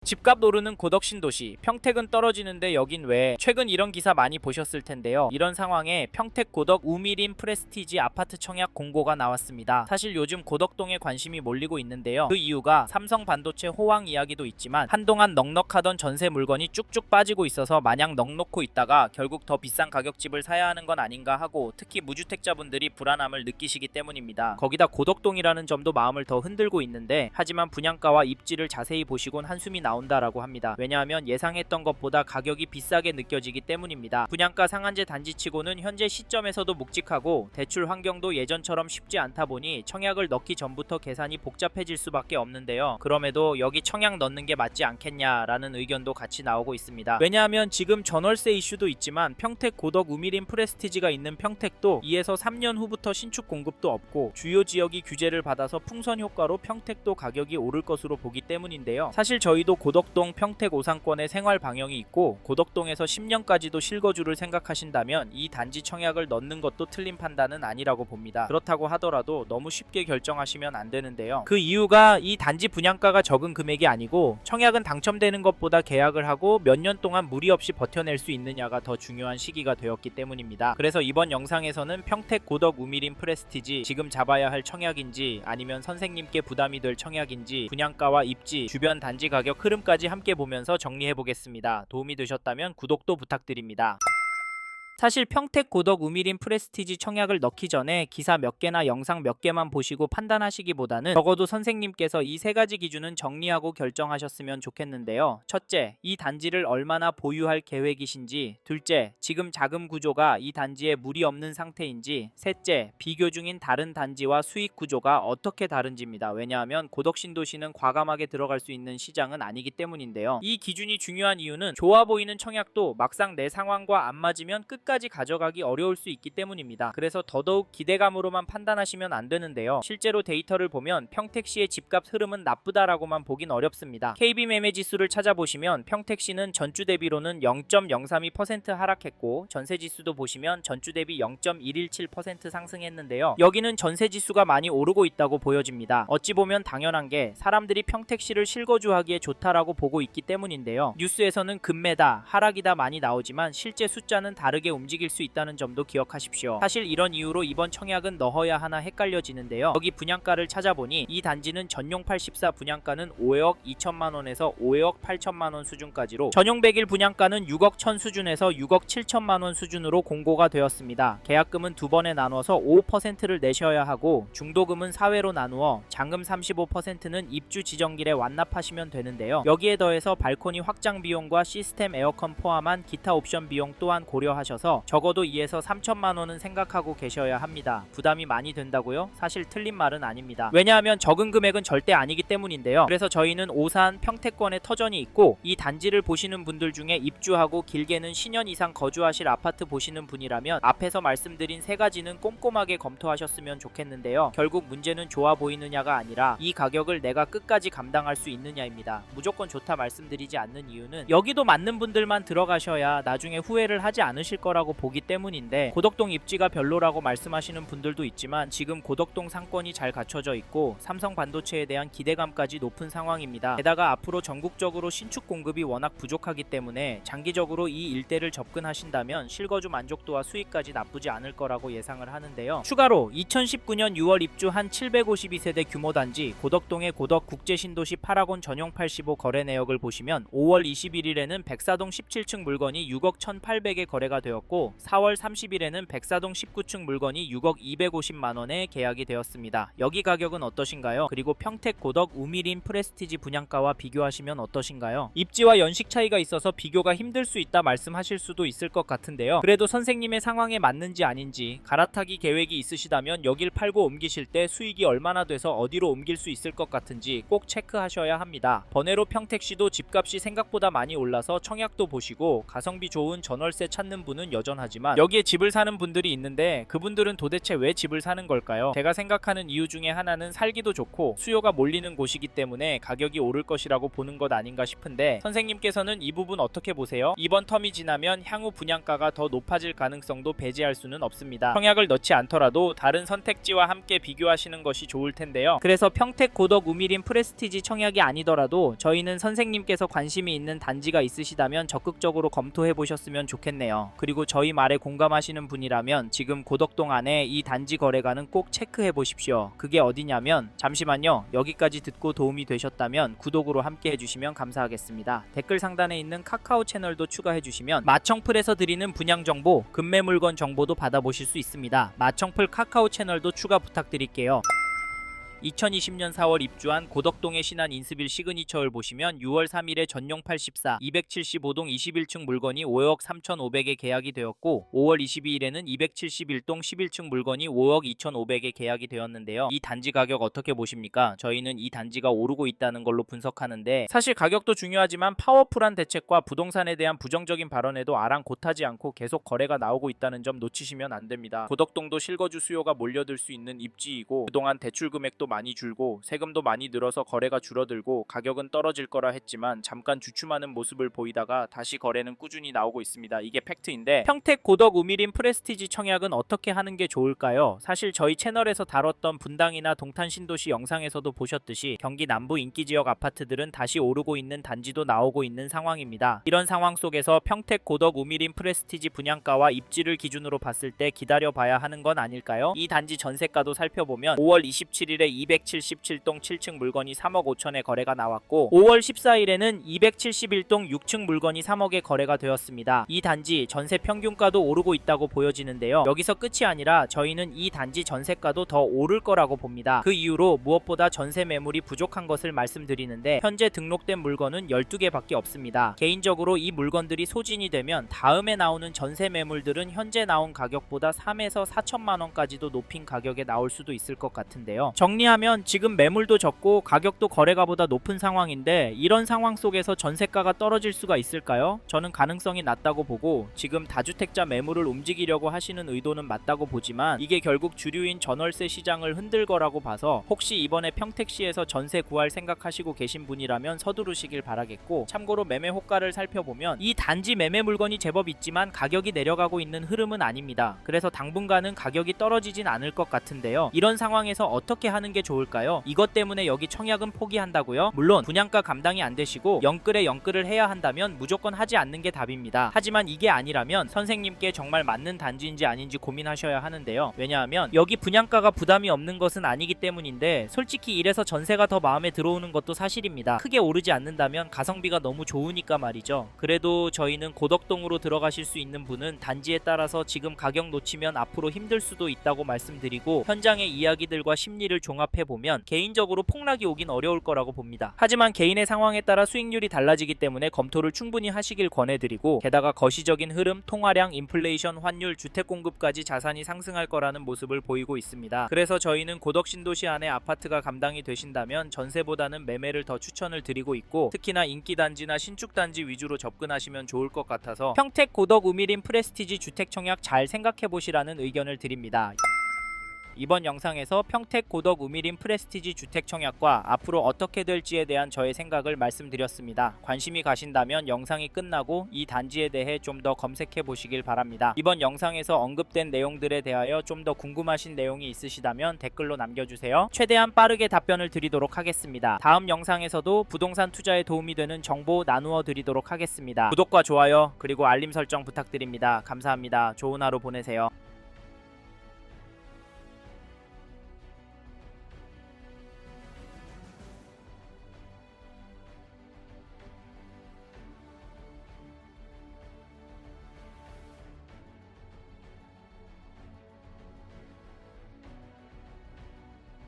집값 오르는 고덕신도시, 평택은 떨어지는데 여긴 왜? 최근 이런 기사 많이 보셨을 텐데요. 이런 상황에 평택 고덕 우미림 프레스티지 아파트 청약 공고가 나왔습니다. 사실 요즘 고덕동에 관심이 몰리고 있는데요. 그 이유가 삼성 반도체 호황 이야기도 있지만 한동안 넉넉하던 전세 물건이 쭉쭉 빠지고 있어서 마냥 넉놓고 있다가 결국 더 비싼 가격집을 사야 하는 건 아닌가 하고 특히 무주택자분들이 불안함을 느끼시기 때문입니다. 거기다 고덕동이라는 점도 마음을 더 흔들고 있는데 하지만 분양가와 입지를 자세히 보시곤 한숨이 나온다라고 합니다. 왜냐하면 예상했던 것보다 가격이 비싸게 느껴지기 때문입니다. 분양가 상한제 단지치고는 현재 시점에서도 묵직하고 대출 환경도 예전처럼 쉽지 않다 보니 청약을 넣기 전부터 계산이 복잡해질 수밖에 없는데요. 그럼에도 여기 청약 넣는 게 맞지 않겠냐라는 의견도 같이 나오고 있습니다. 왜냐하면 지금 전월세 이슈도 있지만 평택 고덕 우미림 프레스티지가 있는 평택도 2에서 3년 후부터 신축 공급도 없고 주요 지역이 규제를 받아서 풍선 효과로 평택도 가격이 오를 것으로 보기 때문인데요. 사실 저희도 고덕동 평택 오상권에 생활 방영이 있고 고덕동에서 10년까지도 실거주를 생각하신다면 이 단지 청약을 넣는 것도 틀린 판단은 아니라고 봅니다. 그렇다고 하더라도 너무 쉽게 결정하시면 안 되는데요. 그 이유가 이 단지 분양가가 적은 금액이 아니고 청약은 당첨되는 것보다 계약을 하고 몇 년 동안 무리 없이 버텨낼 수 있느냐가 더 중요한 시기가 되었기 때문입니다. 그래서 이번 영상에서는 평택 고덕 우미림 프레스티지 지금 잡아야 할 청약인지 아니면 선생님께 부담이 될 청약인지 분양가와 입지, 주변 단지 가격 흐름까지 함께 보면서 정리해보겠습니다. 도움이 되셨다면 구독도 부탁드립니다. 사실 평택 고덕 우미림 프레스티지 청약을 넣기 전에 기사 몇 개나 영상 몇 개만 보시고 판단하시기보다는 적어도 선생님께서 이 세 가지 기준은 정리하고 결정하셨으면 좋겠는데요. 첫째, 이 단지를 얼마나 보유할 계획이신지. 둘째, 지금 자금 구조가 이 단지에 무리 없는 상태인지. 셋째, 비교 중인 다른 단지와 수익 구조가 어떻게 다른지입니다. 왜냐하면 고덕 신도시는 과감하게 들어갈 수 있는 시장은 아니기 때문인데요. 이 기준이 중요한 이유는 좋아 보이는 청약도 막상 내 상황과 안 맞으면 끝까지 가져가기 어려울 수 있기 때문입니다. 그래서 더더욱 기대감으로만 판단하시면 안 되는데요. 실제로 데이터를 보면 평택시의 집값 흐름은 나쁘다라고만 보긴 어렵습니다. KB 매매 지수를 찾아보시면 평택시는 전주 대비로는 0.032% 하락했고 전세 지수도 보시면 전주 대비 0.117% 상승했는데요. 여기는 전세 지수가 많이 오르고 있다고 보여집니다. 어찌 보면 당연한 게 사람들이 평택시를 실거주하기에 좋다라고 보고 있기 때문인데요. 뉴스에서는 급매다, 하락이다 많이 나오지만 실제 숫자는 다르게 움직일 수 있다는 점도 기억하십시오. 사실 이런 이유로 이번 청약은 넣어야 하나 헷갈려지는데요. 여기 분양가를 찾아보니 이 단지는 전용 84 분양가는 5억 2천만원에서 5억 8천만원 수준까지로 전용 100일 분양가는 6억 1천 수준에서 6억 7천만원 수준으로 공고가 되었습니다. 계약금은 두 번에 나눠서 5%를 내셔야 하고 중도금은 4회로 나누어 잔금 35%는 입주 지정길에 완납하시면 되는데요. 여기에 더해서 발코니 확장 비용과 시스템 에어컨 포함한 기타 옵션 비용 또한 고려하셔서 적어도 2에서 3천만 원은 생각하고 계셔야 합니다. 부담이 많이 된다고요? 사실 틀린 말은 아닙니다. 왜냐하면 적은 금액은 절대 아니기 때문인데요. 그래서 저희는 오산 평택권에 터전이 있고 이 단지를 보시는 분들 중에 입주하고 길게는 10년 이상 거주하실 아파트 보시는 분이라면 앞에서 말씀드린 세 가지는 꼼꼼하게 검토하셨으면 좋겠는데요. 결국 문제는 좋아 보이느냐가 아니라 이 가격을 내가 끝까지 감당할 수 있느냐입니다. 무조건 좋다 말씀드리지 않는 이유는 여기도 맞는 분들만 들어가셔야 나중에 후회를 하지 않으실 거라고 보기 때문인데 고덕동 입지가 별로라고 말씀하시는 분들도 있지만 지금 고덕동 상권이 잘 갖춰져 있고 삼성 반도체에 대한 기대감까지 높은 상황입니다. 게다가 앞으로 전국적으로 신축 공급이 워낙 부족하기 때문에 장기적으로 이 일대를 접근하신다면 실거주 만족도와 수익까지 나쁘지 않을 거라고 예상을 하는데요. 추가로 2019년 6월 입주한 752세대 규모 단지 고덕동의 고덕 국제신도시 파라곤 전용 85 거래 내역을 보시면 5월 21일에는 백사동 17층 물건이 6억 1,800에 거래가 되었고 4월 30일에는 백사동 19층 물건이 6억 250만원에 계약이 되었습니다. 여기 가격은 어떠신가요? 그리고 평택 고덕 우미림 프레스티지 분양가와 비교하시면 어떠신가요? 입지와 연식 차이가 있어서 비교가 힘들 수 있다 말씀하실 수도 있을 것 같은데요. 그래도 선생님의 상황에 맞는지 아닌지 갈아타기 계획이 있으시다면 여길 팔고 옮기실 때 수익이 얼마나 돼서 어디로 옮길 수 있을 것 같은지 꼭 체크하셔야 합니다. 번외로 평택시도 집값이 생각보다 많이 올라서 청약도 보시고 가성비 좋은 전월세 찾는 분은 수요는 여전하지만 여기에 집을 사는 분들이 있는데 그분들은 도대체 왜 집을 사는 걸까요? 제가 생각하는 이유 중에 하나는 살기도 좋고 수요가 몰리는 곳이기 때문에 가격이 오를 것이라고 보는 것 아닌가 싶은데 선생님께서는 이 부분 어떻게 보세요? 이번 텀이 지나면 향후 분양가가 더 높아질 가능성도 배제할 수는 없습니다. 청약을 넣지 않더라도 다른 선택지와 함께 비교하시는 것이 좋을 텐데요. 그래서 평택 고덕 우미린 프레스티지 청약이 아니더라도 저희는 선생님께서 관심이 있는 단지가 있으시다면 적극적으로 검토해 보셨으면 좋겠네요. 그리고 저희 말에 공감하시는 분이라면 지금 고덕동 안에 이 단지 거래가는 꼭 체크해 보십시오. 그게 어디냐면 잠시만요. 여기까지 듣고 도움이 되셨다면 구독으로 함께 해주시면 감사하겠습니다. 댓글 상단에 있는 카카오 채널도 추가해 주시면 마청풀에서 드리는 분양 정보, 급매 물건 정보도 받아보실 수 있습니다. 마청풀 카카오 채널도 추가 부탁드릴게요. 2020년 4월 입주한 고덕동의 신한 인스빌 시그니처를 보시면 6월 3일에 전용 84, 275동 21층 물건이 5억 3,500에 계약이 되었고 5월 22일에는 271동 11층 물건이 5억 2,500에 계약이 되었는데요. 이 단지 가격 어떻게 보십니까? 저희는 이 단지가 오르고 있다는 걸로 분석하는데 사실 가격도 중요하지만 파워풀한 대책과 부동산에 대한 부정적인 발언에도 아랑곳하지 않고 계속 거래가 나오고 있다는 점 놓치시면 안 됩니다. 고덕동도 실거주 수요가 몰려들 수 있는 입지이고 그동안 대출 금액도 많이 줄고 세금도 많이 늘어서 거래가 줄어들고 가격은 떨어질 거라 했지만 잠깐 주춤하는 모습을 보이다가 다시 거래는 꾸준히 나오고 있습니다. 이게 팩트인데 평택 고덕 우미린 프레스티지 청약은 어떻게 하는 게 좋을까요? 사실 저희 채널에서 다뤘던 분당이나 동탄 신도시 영상에서도 보셨듯이 경기 남부 인기지역 아파트들은 다시 오르고 있는 단지도 나오고 있는 상황입니다. 이런 상황 속에서 평택 고덕 우미린 프레스티지 분양가와 입지를 기준으로 봤을 때 기다려봐야 하는 건 아닐까요? 이 단지 전세가도 살펴보면 5월 27일에 277동 7층 물건이 3억 5천에 거래가 나왔고 5월 14일에는 271동 6층 물건이 3억에 거래가 되었습니다. 이 단지 전세 평균가도 오르고 있다고 보여지는데요. 여기서 끝이 아니라 저희는 이 단지 전세가도 더 오를 거라고 봅니다. 그 이유로 무엇보다 전세 매물이 부족한 것을 말씀드리는데 현재 등록된 물건은 12개밖에 없습니다. 개인적으로 이 물건들이 소진이 되면 다음에 나오는 전세 매물들은 현재 나온 가격보다 3에서 4천만 원까지도 높인 가격에 나올 수도 있을 것 같은데요. 정리하면 지금 매물도 적고 가격도 거래가보다 높은 상황인데 이런 상황 속에서 전세가가 떨어질 수가 있을까요? 저는 가능성이 낮다고 보고 지금 다주택자 매물을 움직이려고 하시는 의도는 맞다고 보지만 이게 결국 주류인 전월세 시장을 흔들 거라고 봐서 혹시 이번에 평택시에서 전세 구할 생각하시고 계신 분이라면 서두르시길 바라겠고 참고로 매매 호가를 살펴보면 이 단지 매매 물건이 제법 있지만 가격이 내려가고 있는 흐름은 아닙니다. 그래서 당분간은 가격이 떨어지진 않을 것 같은데요. 이런 상황에서 어떻게 하는 게 좋을까요? 이것 때문에 여기 청약은 포기한다고요? 물론 분양가 감당이 안 되시고 영끌에 영끌을 해야 한다면 무조건 하지 않는 게 답입니다. 하지만 이게 아니라면 선생님께 정말 맞는 단지인지 아닌지 고민하셔야 하는데요. 왜냐하면 여기 분양가가 부담이 없는 것은 아니기 때문인데 솔직히 이래서 전세가 더 마음에 들어오는 것도 사실입니다. 크게 오르지 않는다면 가성비가 너무 좋으니까 말이죠. 그래도 저희는 고덕동으로 들어가실 수 있는 분은 단지에 따라서 지금 가격 놓치면 앞으로 힘들 수도 있다고 말씀드리고 현장의 이야기들과 심리를 종합해보면 개인적으로 폭락이 오긴 어려울 거라고 봅니다. 하지만 개인의 상황에 따라 수익률이 달라지기 때문에 검토를 충분히 하시길 권해드리고 게다가 거시적인 흐름, 통화량, 인플레이션, 환율, 주택 공급까지 자산이 상승할 거라는 모습을 보이고 있습니다. 그래서 저희는 고덕 신도시 안에 아파트가 감당이 되신다면 전세보다는 매매를 더 추천을 드리고 있고 특히나 인기 단지나 신축 단지 위주로 접근하시면 좋을 것 같아서 평택 고덕 우미린 프레스티지 주택 청약 잘 생각해 보시라는 의견을 드립니다. 이번 영상에서 평택 고덕 우미린 프레스티지 주택 청약과 앞으로 어떻게 될지에 대한 저의 생각을 말씀드렸습니다. 관심이 가신다면 영상이 끝나고 이 단지에 대해 좀 더 검색해 보시길 바랍니다. 이번 영상에서 언급된 내용들에 대하여 좀 더 궁금하신 내용이 있으시다면 댓글로 남겨주세요. 최대한 빠르게 답변을 드리도록 하겠습니다. 다음 영상에서도 부동산 투자에 도움이 되는 정보 나누어 드리도록 하겠습니다. 구독과 좋아요 그리고 알림 설정 부탁드립니다. 감사합니다. 좋은 하루 보내세요.